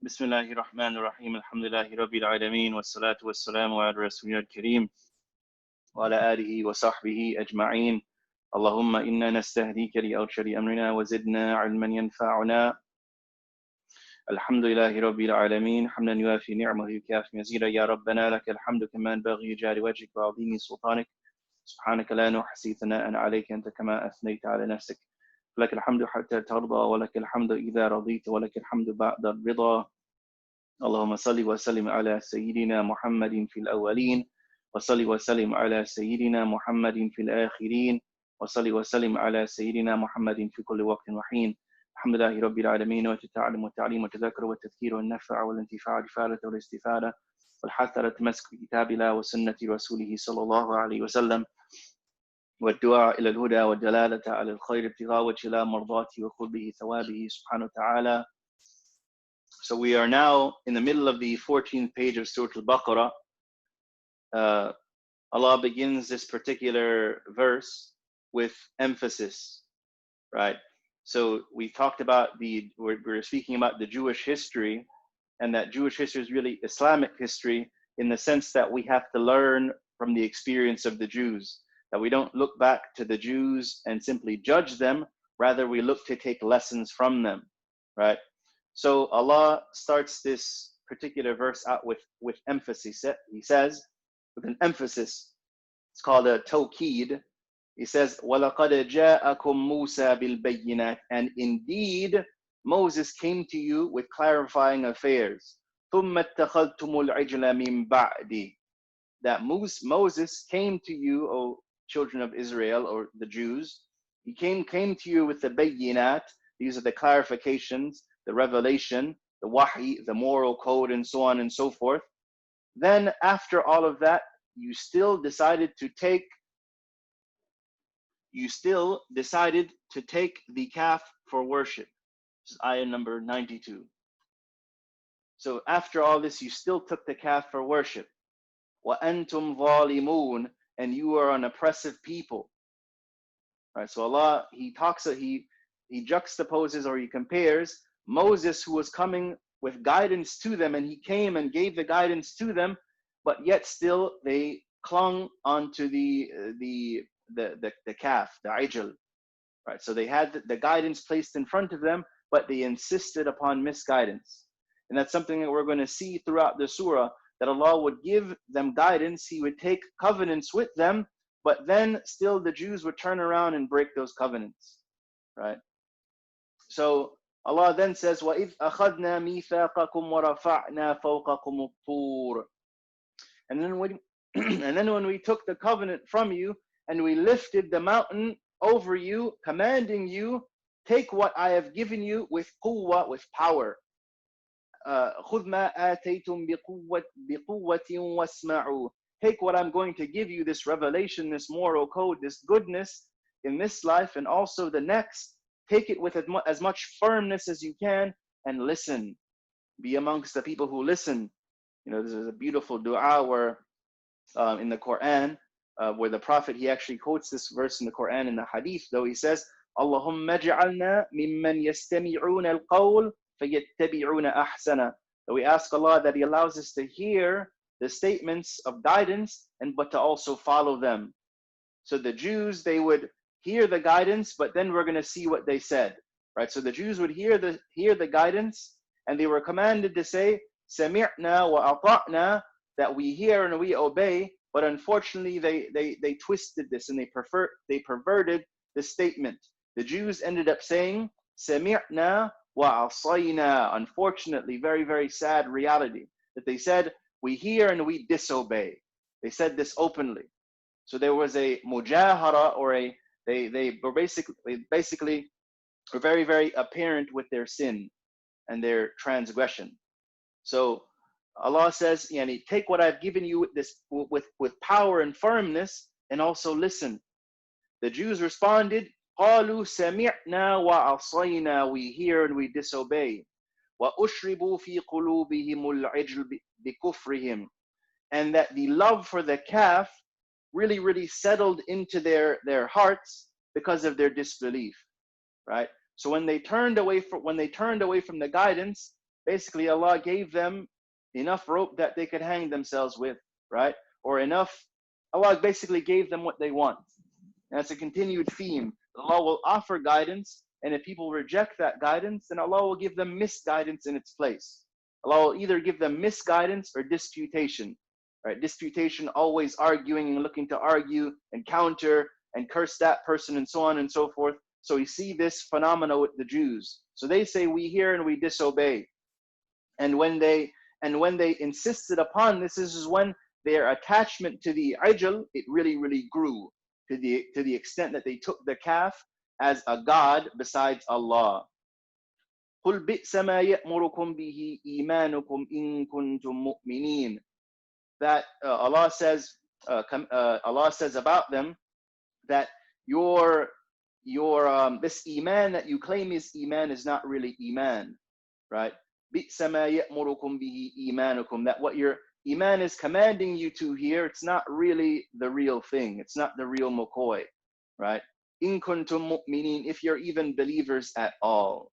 بسم الله الرحمن الرحيم الحمد لله رب العالمين والصلاة والسلام على رسولنا الكريم وعلى آله وصحبه أجمعين. اللهم إنا نستهديك لأرشد أمرنا وزدنا علما ينفعنا. الحمد لله رب العالمين حمدا يوافي نعمه يكافي مزيدا. يا ربنا لك الحمد كما ينبغي جلال وجهك وعظيم سلطانك. سبحانك لا نحصي ثناء عليك أنت كما أثنيت على نفسك. لك الحمد حتى ترضى ولك الحمد إذا رضيت ولك الحمد بعد الرضا. اللهم صل وسلم على سيدنا محمد في الأولين وصل وسلم على سيدنا محمد في الآخرين وصل وسلم على سيدنا محمد في كل وقت وحين. الحمد لله رب العالمين وتتعلم والتعليم والتذكر والتذكير والنفع والانتفاع والإفادة والاستفادة والحث على تمسك بكتاب الله وسنة رسوله صلى الله عليه وسلم والدعاء إلى الهدى والدلالة على الخير ابتغاء وجه الله مرضاته وقربه ثوابه سبحانه وتعالى. So we are now in the middle of the 14th page of Surah al-Baqara. Allah begins this particular verse with emphasis, right? So we talked about we're speaking about the Jewish history, and that Jewish history is really Islamic history in the sense that we have to learn from the experience of the Jews, that we don't look back to the Jews and simply judge them, rather we look to take lessons from them, right? So Allah starts this particular verse out with emphasis. He says, with an emphasis, it's called a tawqeed. He says, وَلَقَدْ جَاءَكُمْ مُوسَى بِالْبَيِّنَاتِ, and indeed Moses came to you with clarifying affairs. ثُمَّ اتَّخَذْتُمُ الْعِجْلَ مِنْ بَعْدِ, that Moses came to you, O children of Israel, or the Jews. He came to you with the bayyinat. These are the clarifications, the revelation, the wahi, the moral code, and so on and so forth. Then after all of that, you still decided to take the calf for worship. This is ayah number 92. So after all this, you still took the calf for worship. وَأَنْتُمْ ظَالِمُونَ, and you are an oppressive people. Right? So Allah, he juxtaposes, or he compares Moses, who was coming with guidance to them, and he came and gave the guidance to them, but yet still they clung onto the calf, the ijl. Right? So they had the guidance placed in front of them, but they insisted upon misguidance. And that's something that we're going to see throughout the surah, that Allah would give them guidance, He would take covenants with them, but then still the Jews would turn around and break those covenants, right? So Allah then says, وَإِذْ أَخَذْنَا مِيثَاقَكُمْ وَرَفَعْنَا فَوْقَكُمُ الطُّورَ, and then when we took the covenant from you and we lifted the mountain over you, commanding you, take what I have given you with quwwah, with power. خُذْ مَا آتَيْتُمْ بِقُوَّةٍ وَاسْمَعُوا, take what I'm going to give you, this revelation, this moral code, this goodness in this life and also the next. Take it with as much firmness as you can and listen. Be amongst the people who listen. You know, this is a beautiful dua where in the Quran, where the Prophet, he actually quotes this verse in the Quran in the Hadith, though. He says, Allahumma ja'alna mimman yastami'una al-qawl fayattabi'una ahsana. So we ask Allah that He allows us to hear the statements of guidance, but to also follow them. So the Jews, they would hear the guidance, but then we're going to see what they said, right? So the Jews would hear the guidance, and they were commanded to say, Sami'na wa ata'na, that we hear and we obey. But unfortunately, they twisted this and they perverted the statement. The Jews ended up saying, Sami'na wa asayna. Unfortunately, very, very sad reality, that they said, we hear and we disobey. They said this openly. So there was a mujahara, or they were basically were very, very apparent with their sin and their transgression. So Allah says, Yani, take what I've given you with power and firmness, and also listen. The Jews responded, قَالُوا سَمِعْنَا وَعَصَيْنَا, we hear and we disobey. وَأُشْرِبُوا فِي قُلُوبِهِمُ الْعِجْلِ بِكُفْرِهِمْ, and that the love for the calf really, really settled into their hearts because of their disbelief, right? So when they turned away from the guidance, basically Allah gave them enough rope that they could hang themselves with, right? Or enough, Allah basically gave them what they want. And it's a continued theme. Allah will offer guidance, and if people reject that guidance, then Allah will give them misguidance in its place. Allah will either give them misguidance or disputation. Right? Disputation, always arguing and looking to argue and counter and curse that person and so on and so forth. So we see this phenomena with the Jews. So they say we hear and we disobey. And when they insisted upon this, this is when their attachment to the ajal, it really grew to the extent that they took the calf as a god besides Allah. قُلْ بِئْسَ مَا يَأْمُرُكُمْ بِهِ إِيمَانُكُمْ إِن كُنتُم مُؤْمِنِينَ. That Allah says about them that your this iman that you claim is iman is not really iman, right? بِئْسَ مَا يَأْمُرُكُمْ بِهِ إِيمَانُكُمْ. That what your iman is commanding you to here, it's not really the real thing. It's not the real McCoy, right? إِن كُنتُم مُؤْمِنِينَ, if you're even believers at all.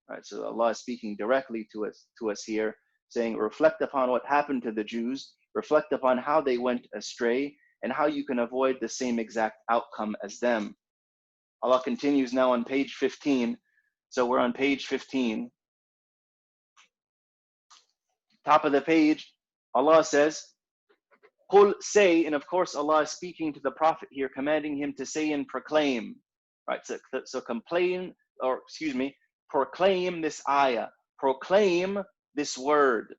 Right, so Allah is speaking directly to us here, saying, reflect upon what happened to the Jews, reflect upon how they went astray, and how you can avoid the same exact outcome as them. Allah continues now on page 15. So we're on page 15. Top of the page, Allah says, Qul, say, and of course Allah is speaking to the Prophet here, commanding him to say and proclaim. Right, so complain, or excuse me, proclaim this ayah, proclaim this word.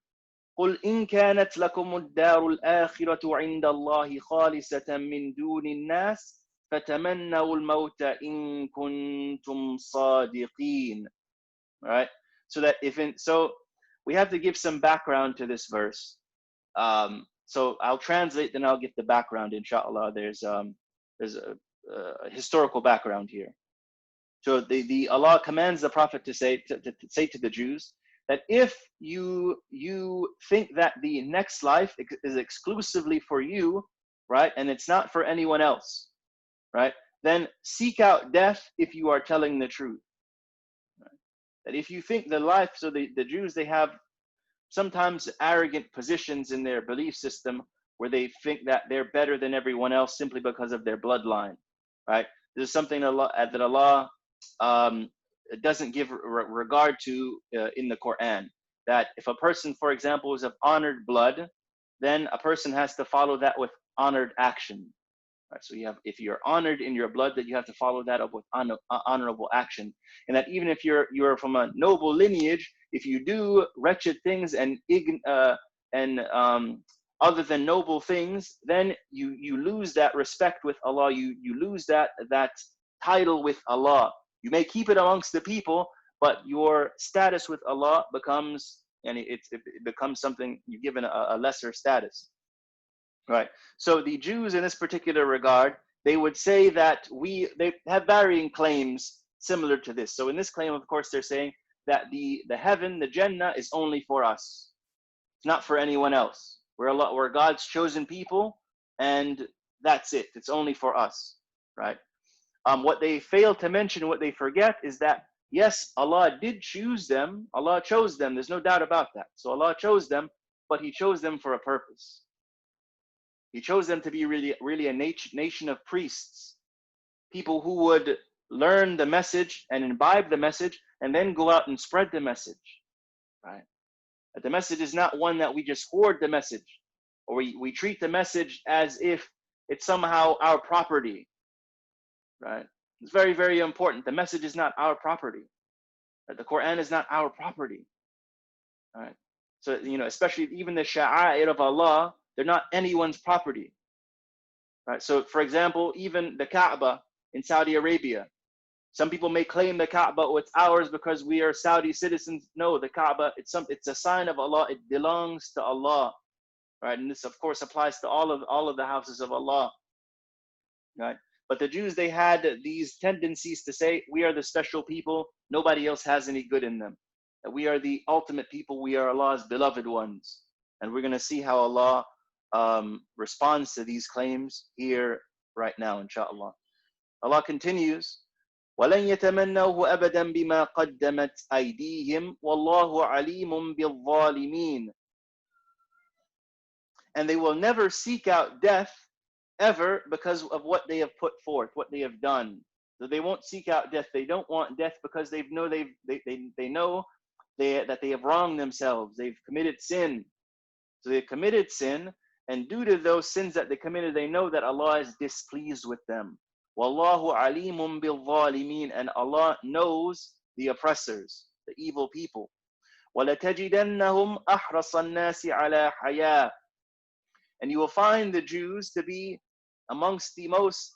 قُلْ إِن كَانَتْ لَكُمُ الدَّارُ الْآخِرَةُ عِنْدَ اللَّهِ خَالِصَةً مِّن دُونِ النَّاسِ فَتَمَنَّوُا الْمَوْتَ إِن كُنتُمْ صَادِقِينَ. Right? So that so we have to give some background to this verse. So I'll translate, then I'll give the background, inshallah. There's a historical background here. So Allah commands the Prophet to say to the Jews that if you think that the next life is exclusively for you, right, and it's not for anyone else, right, then seek out death if you are telling the truth. Right? That if you think the life, so the Jews, they have sometimes arrogant positions in their belief system where they think that they're better than everyone else simply because of their bloodline, right? This is something that Allah doesn't give regard to in the Quran. That if a person, for example, is of honored blood, then a person has to follow that with honored action. Right? So if you're honored in your blood, that you have to follow that up with honorable action. And that even if you're from a noble lineage, if you do wretched things and other than noble things, then you lose that respect with Allah. You lose that title with Allah. You may keep it amongst the people, but your status with Allah becomes, and it becomes something you're given a lesser status. Right. So the Jews in this particular regard, they would say that they have varying claims similar to this. So in this claim, of course, they're saying that the heaven, the Jannah, is only for us. It's not for anyone else. We're God's chosen people, and that's it. It's only for us. Right. What they fail to mention, what they forget, is that yes, Allah did choose them. Allah chose them. There's no doubt about that. So Allah chose them, but He chose them for a purpose. He chose them to be really a nation of priests, people who would learn the message and imbibe the message and then go out and spread the message. Right? But the message is not one that we just hoard the message, or we treat the message as if it's somehow our property. Right? It's very, very important. The message is not our property. Right? The Quran is not our property. Right? So, especially even the sha'a'ir of Allah, they're not anyone's property. Right? So, for example, even the Kaaba in Saudi Arabia, some people may claim the Kaaba, oh, it's ours because we are Saudi citizens. No, the Kaaba, it's a sign of Allah. It belongs to Allah. Right? And this, of course, applies to all of the houses of Allah. Right? But the Jews, they had these tendencies to say, we are the special people. Nobody else has any good in them. That we are the ultimate people. We are Allah's beloved ones. And we're going to see how Allah responds to these claims here right now, inshallah. Allah continues, وَلَنْ يَتَمَنَّوْهُ أَبَدًا بِمَا قَدَّمَتْ أَيْدِيهِمْ وَاللَّهُ عَلِيمٌ بِالظَّالِمِينَ. And they will never seek out death ever because of what they have put forth, what they have done. So they won't seek out death. They don't want death because they know that they have wronged themselves. They've committed sin. So they committed sin, and due to those sins that they committed, they know that Allah is displeased with them. Wallahu alimun bil zalimin, and Allah knows the oppressors, the evil people. وَلَتَجِدَنَّهُمْ أَحْرَصَ النَّاسِ عَلَى حَيَاةٍ. And you will find the Jews to be amongst the most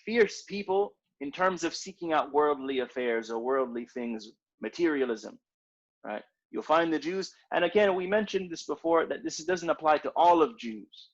fierce people in terms of seeking out worldly affairs or worldly things, materialism, right? You'll find the Jews, and again, we mentioned this before, that this doesn't apply to all of Jews.